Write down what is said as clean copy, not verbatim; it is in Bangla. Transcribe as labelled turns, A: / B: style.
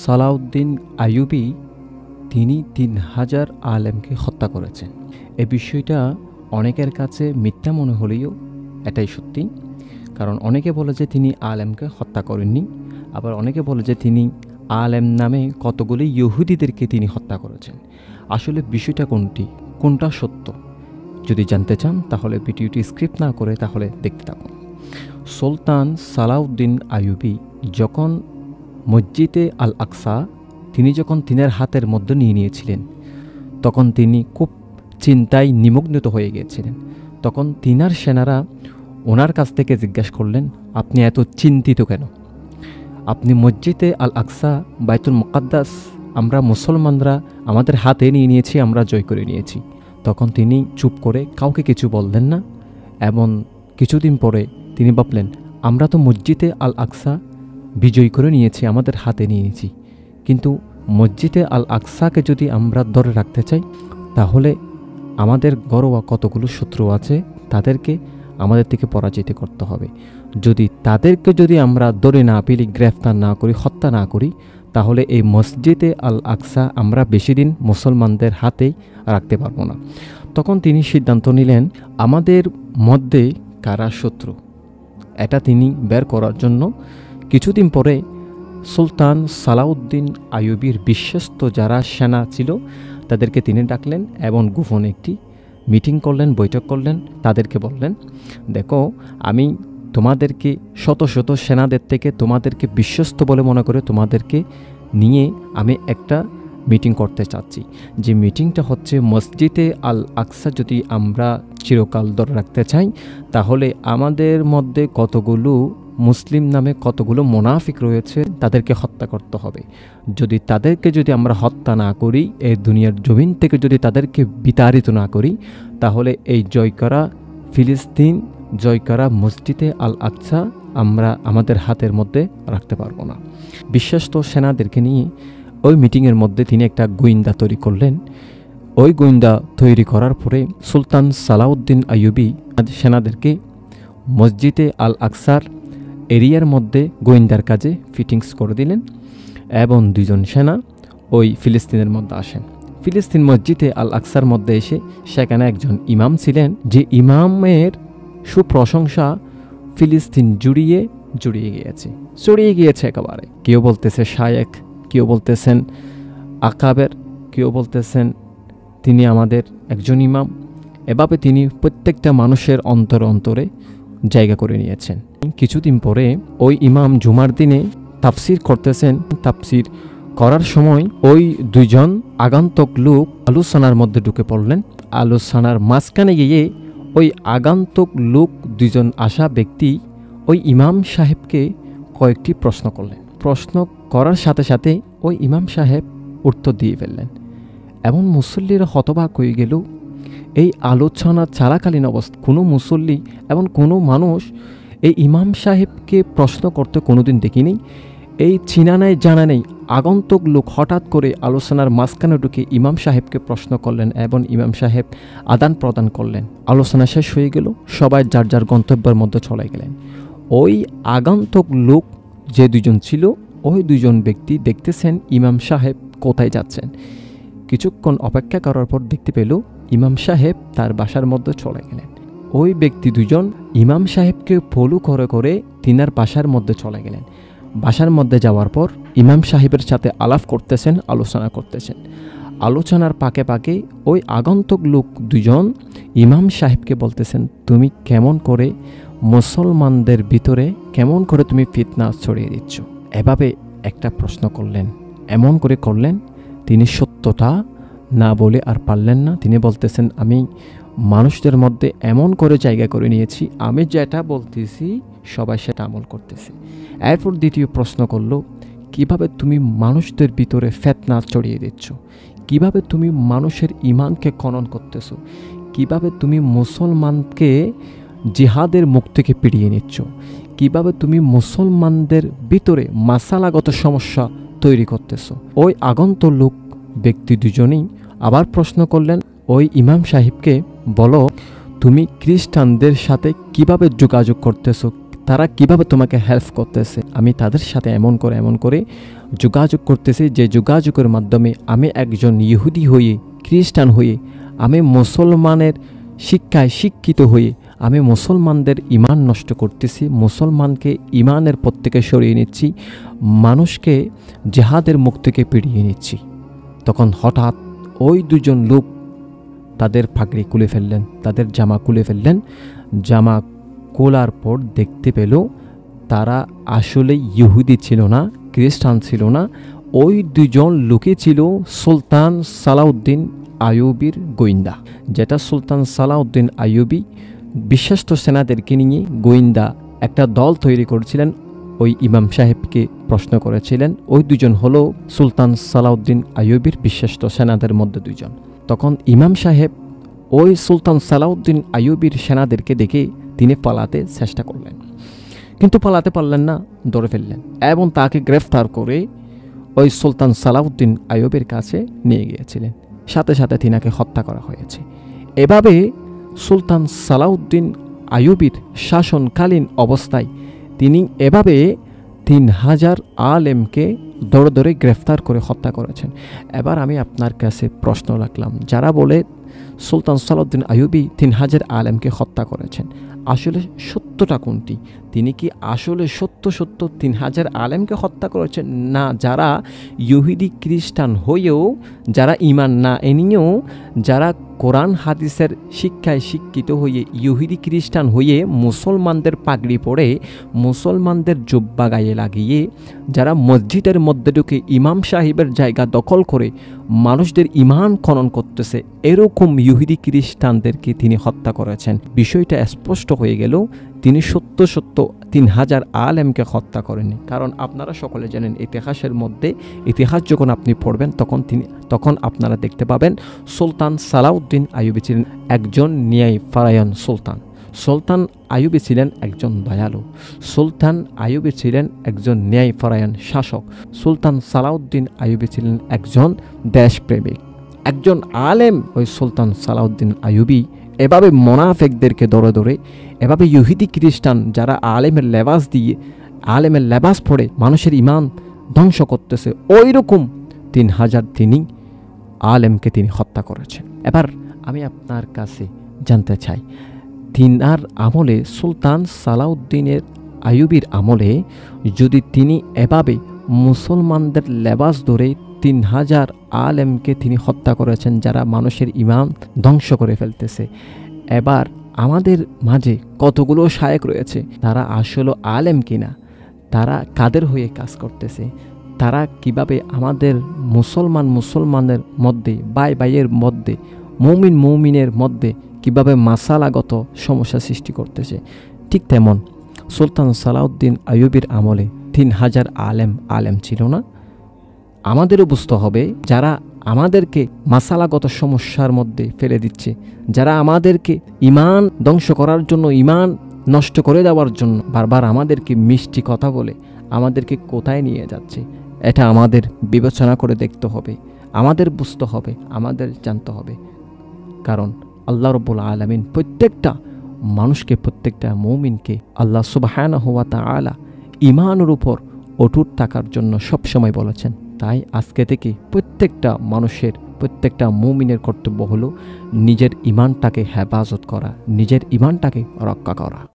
A: সালাউদ্দিন আইয়ুবী তিনি ৩,০০০ আলেমকে হত্যা করেছেন। এ বিষয়টা অনেকের কাছে মিথ্যা মনে হলেও এটাই সত্যি। কারণ অনেকে বলে যে তিনি আলেমকে হত্যা করেননি, আবার অনেকে বলে যে তিনি আলেম নামে কতগুলি ইহুদিদেরকে তিনি হত্যা করেছেন। আসলে বিষয়টা কোনটা সত্য যদি জানতে চান তাহলে ভিডিওটি স্ক্রিপ্ট না করে তাহলে দেখতে থাকুন। সুলতান সালাউদ্দিন আইয়ুবী যখন মসজিদে আল আকসা তিনি যখন তিনার হাতের মধ্যে নিয়ে নিয়েছিলেন, তখন তিনি খুব চিন্তায় নিমগ্নিত হয়ে গিয়েছিলেন। তখন তিনার সেনারা ওনার কাছ থেকে জিজ্ঞাসা করলেন, আপনি এত চিন্তিত কেন? আপনি মসজিদে আল আকসা বাইতুল মুকাদ্দাস আমরা মুসলমানরা আমাদের হাতে নিয়ে নিয়েছি, আমরা জয় করে নিয়েছি। তখন তিনি চুপ করে কাউকে কিছু বললেন না। এবং কিছুদিন পরে তিনি ভাবলেন, আমরা তো মসজিদে আল আকসা বিজয় করে নিয়েছি, আমাদের হাতে নিয়েছি, কিন্তু মসজিদে আল আকসাকে যদি আমরা ধরে রাখতে চাই তাহলে আমাদের ঘরোয়া কতগুলো শত্রু আছে তাদেরকে আমাদের থেকে পরাজিত করতে হবে। তাদেরকে আমরা ধরে না পেলে, গ্রেফতার না করি, হত্যা না করি, তাহলে এই মসজিদে আল আকসা আমরা বেশি দিন মুসলমানদের হাতেই রাখতে পারবো না। তখন তিনি সিদ্ধান্ত নিলেন আমাদের মধ্যে কারা শত্রু এটা তিনি বের করার জন্য কিছুদিন পরে সুলতান সালাউদ্দিন আইয়ুবীর বিশ্বস্ত যারা সেনা ছিল তাদেরকে তিনি ডাকলেন এবং গোপনে একটি মিটিং করলেন, বৈঠক করলেন। তাদেরকে বললেন, দেখো, আমি তোমাদেরকে শত শত সেনাদের থেকে তোমাদেরকে বিশ্বস্ত বলে মনে করে তোমাদেরকে নিয়ে আমি একটা মিটিং করতে চাচ্ছি। যে মিটিংটা হচ্ছে মসজিদে আল আকসা যদি আমরা চিরকাল ধরে রাখতে চাই তাহলে আমাদের মধ্যে কতগুলো মুসলিম নামে কতগুলো মুনাফিক রয়েছে তাদেরকে হত্যা করতে হবে। তাদেরকে আমরা হত্যা না করি, এই দুনিয়ার জমিন থেকে যদি তাদেরকে বিতাড়িত না করি, তাহলে এই জয় করা ফিলিস্তিন, জয় করা মসজিদে আল আকসা আমরা আমাদের হাতের মধ্যে রাখতে পারবো না। বিশ্বস্ত সেনাদেরকে নিয়ে ওই মিটিংয়ের মধ্যে তিনি একটা গোয়েন্দা তৈরি করলেন। ওই গোয়েন্দা তৈরি করার পরে সুলতান সালাউদ্দিন আইয়ুবী সেনাদেরকে মসজিদে আল আকসার এরিয়ার মধ্যে গোয়েন্দার কাজে ফিটিংস করে দিলেন এবং দুজন সেনা ওই ফিলিস্তিনের মধ্যে আসেন। ফিলিস্তিন মসজিদে আল আকসার মধ্যে এসে সেখানে একজন ইমাম ছিলেন, যে ইমামের সুপ্রশংসা ফিলিস্তিন জুড়িয়ে গিয়েছে একেবারে। কেউ বলতেছে শায়েখ, কেউ বলতেছেন আকাবের, কেউ বলতেছেন তিনি আমাদের একজন ইমাম। এভাবে তিনি প্রত্যেকটা মানুষের অন্তরে জায়গা করে নিয়েছেন। কিছুদিন পরে ওই ইমাম জুমার দিনে তাফসির করতেছেন। তাফসির করার সময় ওই দুইজন আগন্তুক লোক আলোচনার মধ্যে ঢুকে পড়লেন। আলোচনার মাঝখানে গিয়ে ওই আগন্তুক লোক দুইজন আসা ব্যক্তি ওই ইমাম সাহেবকে কয়েকটি প্রশ্ন করলেন। প্রশ্ন করার সাথে সাথে ওই ইমাম সাহেব উত্তর দিয়ে ফেললেন এবং মুসল্লিরা হতবাক হয়ে গেল। এই আলোচনা চলাকালীন অবস্থা কোনো মুসল্লি এবং কোনো মানুষ এই ইমাম সাহেবকে প্রশ্ন করতে কোনোদিন দেখিনি। এই চিনা নেই জানা নেই আগন্তুক লোক হঠাৎ করে আলোচনার মাঝখানে ঢুকে ইমাম সাহেবকে প্রশ্ন করলেন এবং ইমাম সাহেব আদান প্রদান করলেন। আলোচনা শেষ হয়ে গেল, সবাই যার যার গন্তব্যের মধ্যে চলে গেলেন। ওই আগন্তুক লোক যে দুজন ছিল, ওই দুজন ব্যক্তি দেখতেছেন ইমাম সাহেব কোথায় যাচ্ছেন। কিছুক্ষণ অপেক্ষা করার পর দেখতে পেল ইমাম সাহেব তার বাসার মধ্যে চলে গেলেন। ওই ব্যক্তি দুজন ইমাম সাহেবকে ফলো করে তিনার বাসার মধ্যে চলে গেলেন। বাসার মধ্যে যাওয়ার পর ইমাম সাহেবের সাথে আলাপ করতেছেন, আলোচনা করতেছেন। আলোচনার পাকে পাকে ওই আগন্তুক লোক দুজন ইমাম সাহেবকে বলতেছেন, তুমি কেমন করে মুসলমানদের ভিতরে তুমি ফিতনা ছড়িয়ে দিচ্ছ। এভাবে একটা প্রশ্ন করলেন, এমন করে করলেন তিনি সত্যটা না বলে আর পারলেন না। তিনি বলতেছেন, আমি মানুষদের মধ্যে এমন করে জায়গা করে নিয়েছি, আমি যেটা বলতেছি সবাই সেটা আমল করতেছে। এরপর দ্বিতীয় প্রশ্ন করলো, কিভাবে তুমি মানুষদের ভিতরে ফিতনা ছড়িয়ে দিচ্ছ? কিভাবে তুমি মানুষের ঈমানকে খনন করতেছো? কিভাবে তুমি মুসলমানকে জিহাদের মুখ থেকে পিড়িয়ে নিচ্ছ? কিভাবে তুমি মুসলমানদের ভিতরে মাসালাগত সমস্যা তৈরি করতেছো? ওই আগন্তুক লোক ব্যক্তি দুজনেই আবার প্রশ্ন করলেন ওই ইমাম সাহেবকে, বলো তুমি খ্রিস্টানদের সাথে কিভাবে যোগাযোগ করতেছো, তারা কিভাবে তোমাকে হেল্প করতেছে, আমি তাদের সাথে এমন করে যোগাযোগ করতেছি, যে যোগাযোগের মাধ্যমে আমি একজন ইহুদি হয়ে, খ্রিস্টান হয়ে, আমি মুসলমানের শিক্ষায় শিক্ষিত হয়ে আমি মুসলমানদের ঈমান নষ্ট করতেছি, মুসলমানকে ঈমানের পথ থেকে সরিয়ে নিচ্ছি, মানুষকে জিহাদের মুখ থেকে পেরিয়ে নিচ্ছি। তখন হঠাৎ ওই দুজন লোক তাদের পাগড়ি খুলে ফেললেন, তাদের জামা খুলে ফেললেন। জামা খোলার পর দেখতে পেল তারা আসলে ইহুদি ছিল না, খ্রিস্টান ছিল না। ওই দুজন লোকে ছিল সুলতান সালাউদ্দিন আইয়ুবীর গোয়েন্দা। যেটা সুলতান সালাউদ্দিন আইয়ুবী বিশ্বস্ত সেনাদেরকে নিয়ে গোয়েন্দা একটা দল তৈরি করেছিলেন, ওই ইমাম সাহেবকে প্রশ্ন করেছিলেন। ওই দুজন হলো সুলতান সালাউদ্দিন আইয়ুবীর বিশ্বস্ত সেনাদের মধ্যে দুজন। তখন ইমাম সাহেব ওই সুলতান সালাউদ্দিন আইয়ুবীর সেনাদেরকে দেখে তিনি পালাতে চেষ্টা করলেন, কিন্তু পালাতে পারলেন না, ধরে ফেললেন এবং তাকে গ্রেফতার করে ওই সুলতান সালাউদ্দিন আইয়ুবের কাছে নিয়ে গিয়েছিলেন। সাথে সাথে তিনাকে হত্যা করা হয়েছে। এভাবে সুলতান সালাউদ্দিন আইয়ুবীর শাসনকালীন অবস্থায় তিনি এভাবে 3000 আলেমকে দৌড়ে দৌড়ে গ্রেফতার করে হত্যা করেছেন। এবার আমি আপনার কাছে প্রশ্ন রাখলাম, যারা বলে সুলতান সালাউদ্দিন আইয়ুবী 3000 আলেমকে হত্যা করেছেন, আসলে সত্যটা কোনটি? তিনি কি আসলে সত্য 3000 আলেমকে হত্যা করেছেন, না যারা ইহুদি খ্রিস্টান হয়েও, যারা ঈমান না এনেও, যারা কোরআন হাদিসের শিক্ষায় শিক্ষিত হয়ে ইহুদি খ্রিস্টান হয়ে মুসলমানদের পাগড়ি পরে, মুসলমানদের জুব্বা গায়ে লাগিয়ে, যারা মসজিদের মধ্যে ঢুকে ইমাম সাহেবের জায়গা দখল করে মানুষদের ঈমান খনন করতেছে, এরকম ইহুদি খ্রিস্টানদেরকে তিনি হত্যা করেছেন। বিষয়টা স্পষ্ট হয়ে গেল তিনি সত্য 3000 আলেমকে হত্যা করেনি। কারণ আপনারা সকলে জানেন ইতিহাসের মধ্যে, ইতিহাস যখন আপনি পড়বেন তখন আপনারা দেখতে পাবেন সুলতান সালাউদ্দিন আইয়ুবী ছিলেন একজন ন্যায় পরায়ণ সুলতান। সুলতান আইয়ুবী ছিলেন একজন দয়ালু, সুলতান আইয়ুবী ছিলেন একজন ন্যায় পরায়ণ শাসক, সুলতান সালাউদ্দিন আইয়ুবী ছিলেন একজন দেশপ্রেমিক, একজন আলেম। ওই সুলতান সালাউদ্দিন আইয়ুবী এভাবে মোনাফেকদেরকে ধরে ধরে, এভাবে ইহুদি খ্রিস্টান যারা আলেমের লেবাস পড়ে মানুষের ঈমান ধ্বংস করতেছে, ওই রকম 3000 তিনি আলেমকে তিনি হত্যা করেছেন। এবার আমি আপনার কাছে জানতে চাই, তিনার আমলে, সুলতান সালাউদ্দিনের আইয়ুবীর আমলে যদি তিনি এভাবে মুসলমানদের লেবাস ধরে 3000 আলেমকে তিনি হত্যা করেছেন যারা মানুষের ঈমান ধ্বংস করে ফেলতেছে, এবার আমাদের মাঝে কতগুলো শায়েখ রয়েছে, তারা আসলে আলেম কিনা, তারা কাদের হয়ে কাজ করতেছে, তারা কিভাবে আমাদের মুসলমানের মধ্যে, ভাইয়ের মধ্যে, মুমিনের মধ্যে কিভাবে মাসালাগত সমস্যা সৃষ্টি করতেছে। ঠিক তেমন সুলতান সালাউদ্দিন আইয়ুবীর আমলে 3000 আলেম ছিল না। আমাদেরও বুঝতে হবে, যারা আমাদেরকে মাসালাগত সমস্যার মধ্যে ফেলে দিচ্ছে, যারা আমাদেরকে ঈমান ধ্বংস করার জন্য, ঈমান নষ্ট করে দেওয়ার জন্য বারবার আমাদেরকে মিষ্টি কথা বলে আমাদেরকে কোথায় নিয়ে যাচ্ছে, এটা আমাদের বিবেচনা করে দেখতে হবে, আমাদের বুঝতে হবে, আমাদের জানতে হবে। কারণ আল্লাহ রাব্বুল আলামিন প্রত্যেকটা মানুষকে, প্রত্যেকটা মুমিনকে আল্লাহ সুবহানাহু ওয়া তাআলা ঈমানের উপর অটুট থাকার জন্য সবসময় বলেছেন। তাই আজকে থেকে প্রত্যেকটা মানুষের, প্রত্যেকটা মুমিনের কর্তব্য হলো নিজের ঈমানটাকে হেফাজত করা, নিজের ঈমানটাকে রক্ষা করা।